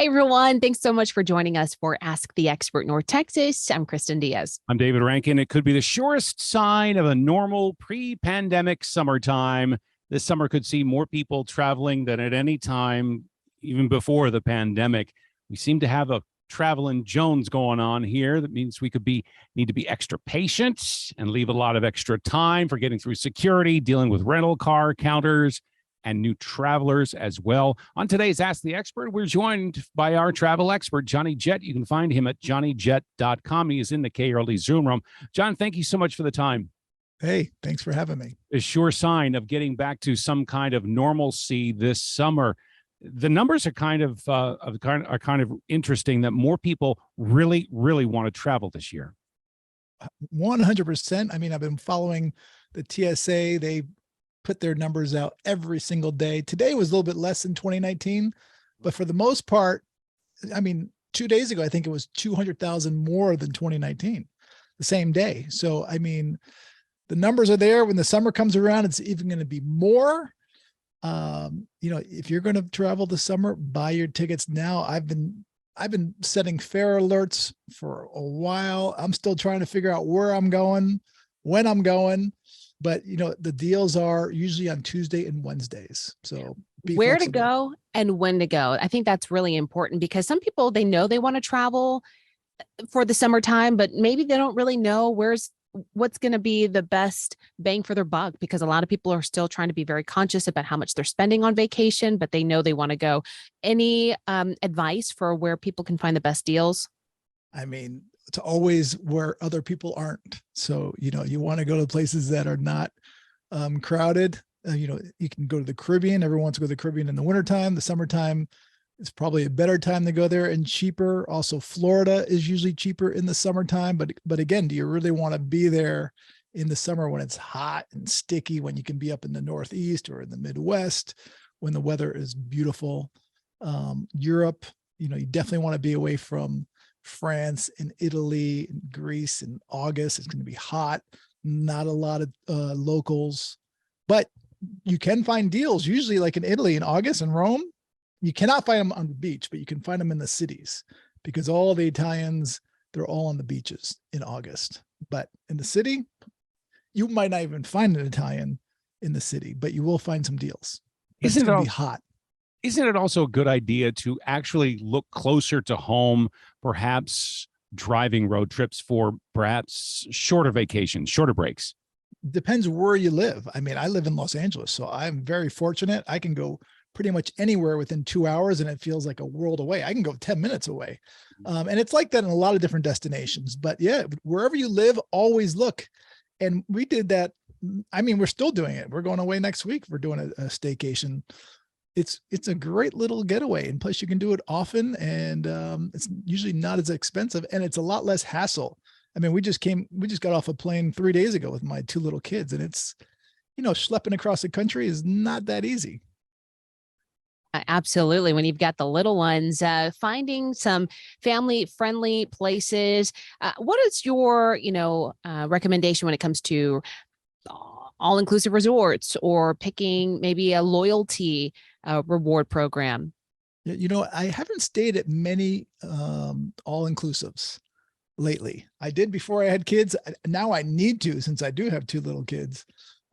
Hey, everyone. Thanks so much for joining us for Ask the Expert North Texas. I'm Kristen Diaz. I'm David Rankin. It could be the surest sign of a normal pre-pandemic summertime. This summer could see more people traveling than at any time, even before the pandemic. We seem to have a traveling Jones going on here. That means we need to be extra patient and leave a lot of extra time for getting through security, dealing with rental car counters, and new travelers as well. On today's Ask the Expert, we're joined by our travel expert, Johnny Jett. You can find him at johnnyjett.com. He is in the KRLD Zoom room. John, thank you so much for the time. Hey, thanks for having me. A sure sign of getting back to some kind of normalcy this summer. The numbers are kind of interesting that more people really want to travel this year. 100%. I mean, I've been following the TSA. They put their numbers out every single day. Today was a little bit less than 2019, but for the most part, I mean, 2 days ago, I think it was 200,000 more than 2019, the same day. So, I mean, the numbers are there. When the summer comes around, it's even going to be more. If you're going to travel this summer, buy your tickets now. I've been setting fare alerts for a while. I'm still trying to figure out where I'm going, when I'm going. But, the deals are usually on Tuesday and Wednesdays. So where to go and when to go. I think that's really important because some people, they know they want to travel for the summertime, but maybe they don't really know what's going to be the best bang for their buck, because a lot of people are still trying to be very conscious about how much they're spending on vacation, but they know they want to go. Any advice for where people can find the best deals? I mean, it's always where other people aren't. So, you want to go to places that are not crowded. You can go to the Caribbean. Everyone wants to go to the Caribbean in the wintertime. The summertime is probably a better time to go there and cheaper. Also, Florida is usually cheaper in the summertime. But again, do you really want to be there in the summer when it's hot and sticky, when you can be up in the Northeast or in the Midwest, when the weather is beautiful? Europe, you definitely want to be away from France and Italy and Greece in August. It's going to be hot, not a lot of locals, but you can find deals usually, like in Italy in August and Rome. You cannot find them on the beach, but you can find them in the cities, because all the Italians, they're all on the beaches in August. But in the city, you might not even find an Italian in the city, but you will find some deals. It's going to be hot. Isn't it also a good idea to actually look closer to home, perhaps driving road trips for perhaps shorter vacations, shorter breaks? Depends where you live. I mean, I live in Los Angeles, so I'm very fortunate. I can go pretty much anywhere within 2 hours, and it feels like a world away. I can go 10 minutes away. And it's like that in a lot of different destinations. But yeah, wherever you live, always look. And we did that. I mean, we're still doing it. We're going away next week. We're doing a staycation. It's a great little getaway, and plus you can do it often, and it's usually not as expensive, and it's a lot less hassle. I mean, we just got off a plane 3 days ago with my 2 little kids, and it's, schlepping across the country is not that easy. Absolutely. When you've got the little ones, finding some family friendly places. What is your, recommendation when it comes to all-inclusive resorts, or picking maybe a loyalty reward program? I haven't stayed at many all-inclusives lately. I did before I had kids. Now I need to, since I do have 2 little kids.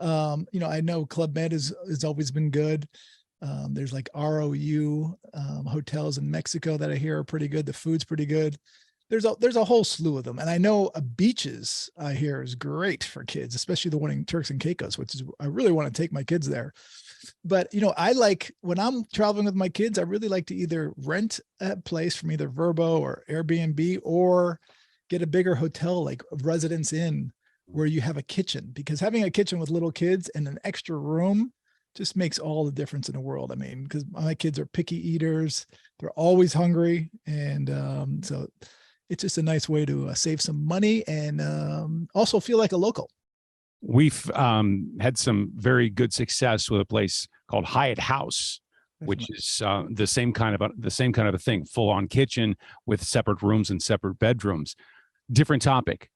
I know Club Med has always been good. There's like ROU hotels in Mexico that I hear are pretty good. The food's pretty good. There's a whole slew of them. And I know beaches, I hear, is great for kids, especially the one in Turks and Caicos, which is, I really want to take my kids there. But, I like, when I'm traveling with my kids, I really like to either rent a place from either Vrbo or Airbnb, or get a bigger hotel like Residence Inn, where you have a kitchen, because having a kitchen with little kids and an extra room just makes all the difference in the world. I mean, because my kids are picky eaters. They're always hungry. And so it's just a nice way to save some money and also feel like a local. We've had some very good success with a place called Hyatt House, which is the same kind of a thing, full on kitchen with separate rooms and separate bedrooms. Different topic.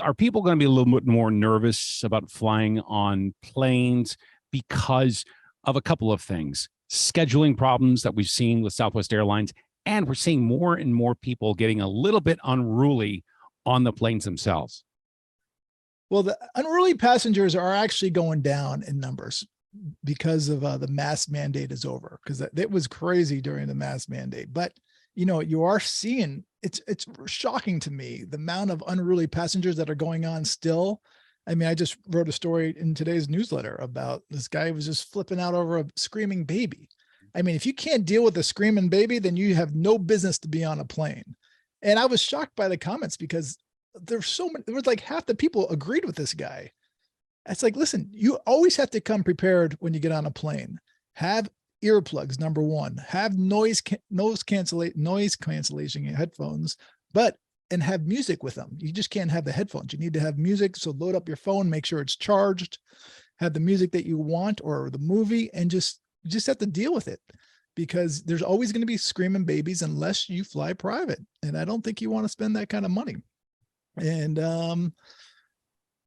Are people going to be a little bit more nervous about flying on planes because of a couple of things? Scheduling problems that we've seen with Southwest Airlines, And we're seeing more and more people getting a little bit unruly on the planes themselves. Well, the unruly passengers are actually going down in numbers because of the mask mandate is over, because that was crazy during the mask mandate. But you are seeing it's shocking to me the amount of unruly passengers that are going on still. I mean, I just wrote a story in today's newsletter about this guy who was just flipping out over a screaming baby. I mean, if you can't deal with a screaming baby, then you have no business to be on a plane. And I was shocked by the comments because there's so many, there was like half the people agreed with this guy. It's like, listen, you always have to come prepared when you get on a plane. Have earplugs, number one. Have noise cancellation headphones, and have music with them. You just can't have the headphones. You need to have music. So load up your phone, make sure it's charged, have the music that you want or the movie, and you just have to deal with it, because there's always going to be screaming babies unless you fly private. And I don't think you want to spend that kind of money.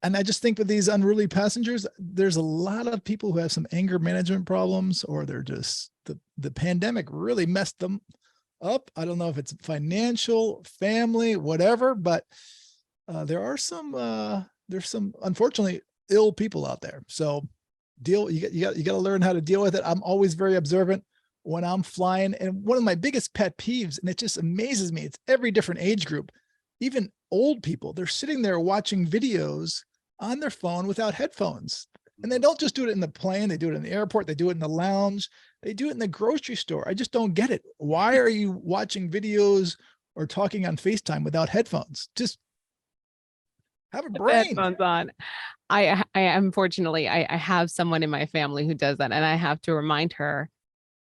And I just think with these unruly passengers, there's a lot of people who have some anger management problems, or they're just, the pandemic really messed them up. I don't know if it's financial, family, whatever, but there's some unfortunately ill people out there. So you got to learn how to deal with it. I'm always very observant when I'm flying. And one of my biggest pet peeves, and it just amazes me, it's every different age group, even old people, they're sitting there watching videos on their phone without headphones. And they don't just do it in the plane. They do it in the airport. They do it in the lounge. They do it in the grocery store. I just don't get it. Why are you watching videos or talking on FaceTime without headphones? Just have a brain. Headphones on. I unfortunately, I have someone in my family who does that, and I have to remind her,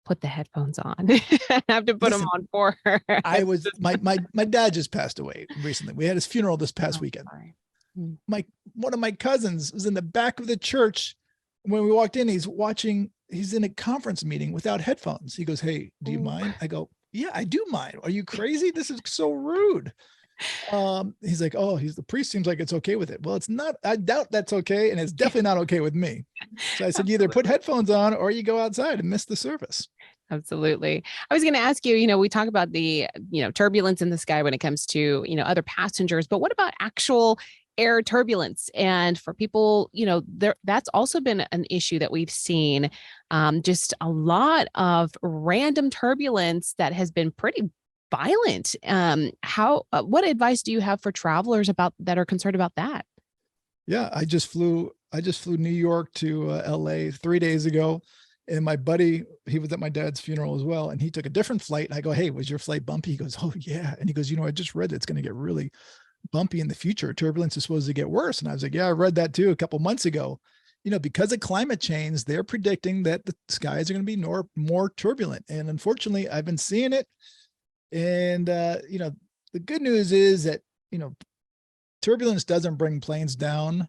put the headphones on. I have to put them on for her. My dad just passed away recently. We had his funeral this past weekend. Sorry. One of my cousins was in the back of the church. When we walked in, he's in a conference meeting without headphones. He goes, "Hey, do you mind?" I go, "Yeah, I do mind. Are you crazy? This is so rude." He's like, "Oh, the priest seems like it's okay with it." Well, it's not. I doubt that's okay. And it's definitely not okay with me. So I said, you either put headphones on or you go outside and miss the service. Absolutely. I was going to ask you, we talk about the, turbulence in the sky when it comes to, other passengers, but what about actual air turbulence? And for people, that's also been an issue that we've seen, just a lot of random turbulence that has been pretty violent. What advice do you have for travelers that are concerned about that? Yeah, I just flew New York to LA 3 days ago. And my buddy, he was at my dad's funeral as well. And he took a different flight. And I go, "Hey, was your flight bumpy?" He goes, "Oh yeah." And he goes, "I just read that it's going to get really bumpy in the future. Turbulence is supposed to get worse." And I was like, "Yeah, I read that too a couple months ago." Because of climate change, they're predicting that the skies are going to be more turbulent. And unfortunately, I've been seeing it. And, the good news is that, turbulence doesn't bring planes down,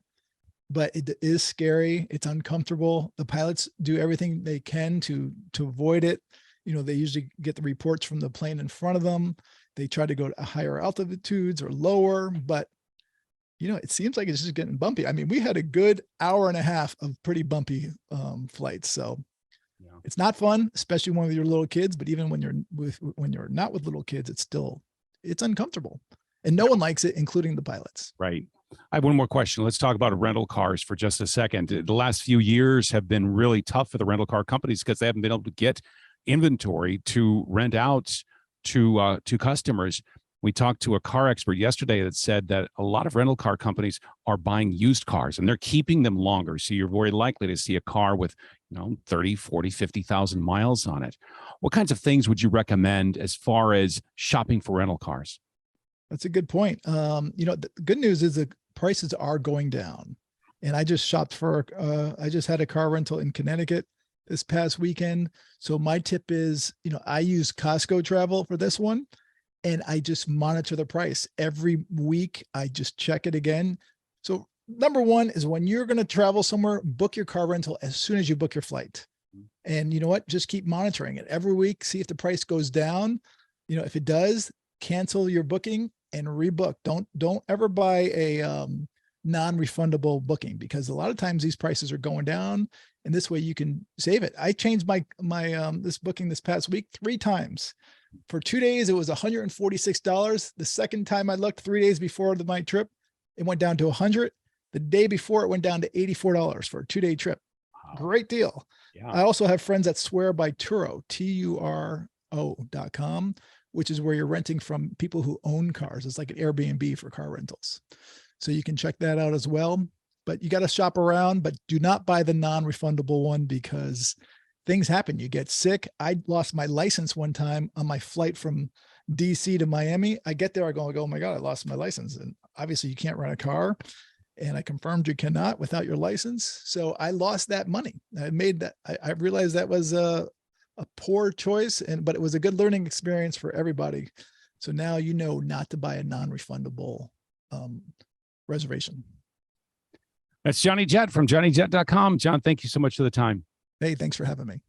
but it is scary. It's uncomfortable. The pilots do everything they can to avoid it. They usually get the reports from the plane in front of them. They try to go to higher altitudes or lower, but it seems like it's just getting bumpy. I mean, we had a good hour and a half of pretty bumpy flights. So yeah, it's not fun, especially when you're little kids, but even when you're not with little kids, it's uncomfortable, and no one likes it, including the pilots. Right. I have one more question. Let's talk about rental cars for just a second. The last few years have been really tough for the rental car companies because they haven't been able to get inventory to rent out to customers. We talked to a car expert yesterday that said that a lot of rental car companies are buying used cars and they're keeping them longer. So you're very likely to see a car with, 30, 40, 50,000 miles on it. What kinds of things would you recommend as far as shopping for rental cars? That's a good point. The good news is the prices are going down. And I just shopped I just had a car rental in Connecticut this past weekend. So my tip is, I use Costco Travel for this one, and I just monitor the price every week. I just check it again. So number one is, when you're going to travel somewhere, book your car rental as soon as you book your flight. And you know what? Just keep monitoring it every week. See if the price goes down. If it does, cancel your booking and rebook. Don't ever buy a non-refundable booking, because a lot of times these prices are going down, and this way you can save it. I changed my this booking this past week 3 times For 2 days, it was $146. The second time I looked 3 days before my trip, it went down to 100. The day before it went down to $84 for a 2-day trip. Wow. Great deal. Yeah. I also have friends that swear by Turo, TURO.com, which is where you're renting from people who own cars. It's like an Airbnb for car rentals. So you can check that out as well. But you got to shop around, but do not buy the non-refundable one because things happen. You get sick. I lost my license one time on my flight from DC to Miami. I get there, I go, oh my God, I lost my license. And obviously you can't rent a car. And I confirmed you cannot without your license. So I lost that money. I made that. I realized that was a poor choice, but it was a good learning experience for everybody. So now you know not to buy a non-refundable reservation. That's Johnny Jett from johnnyjett.com. John, thank you so much for the time. Hey, thanks for having me.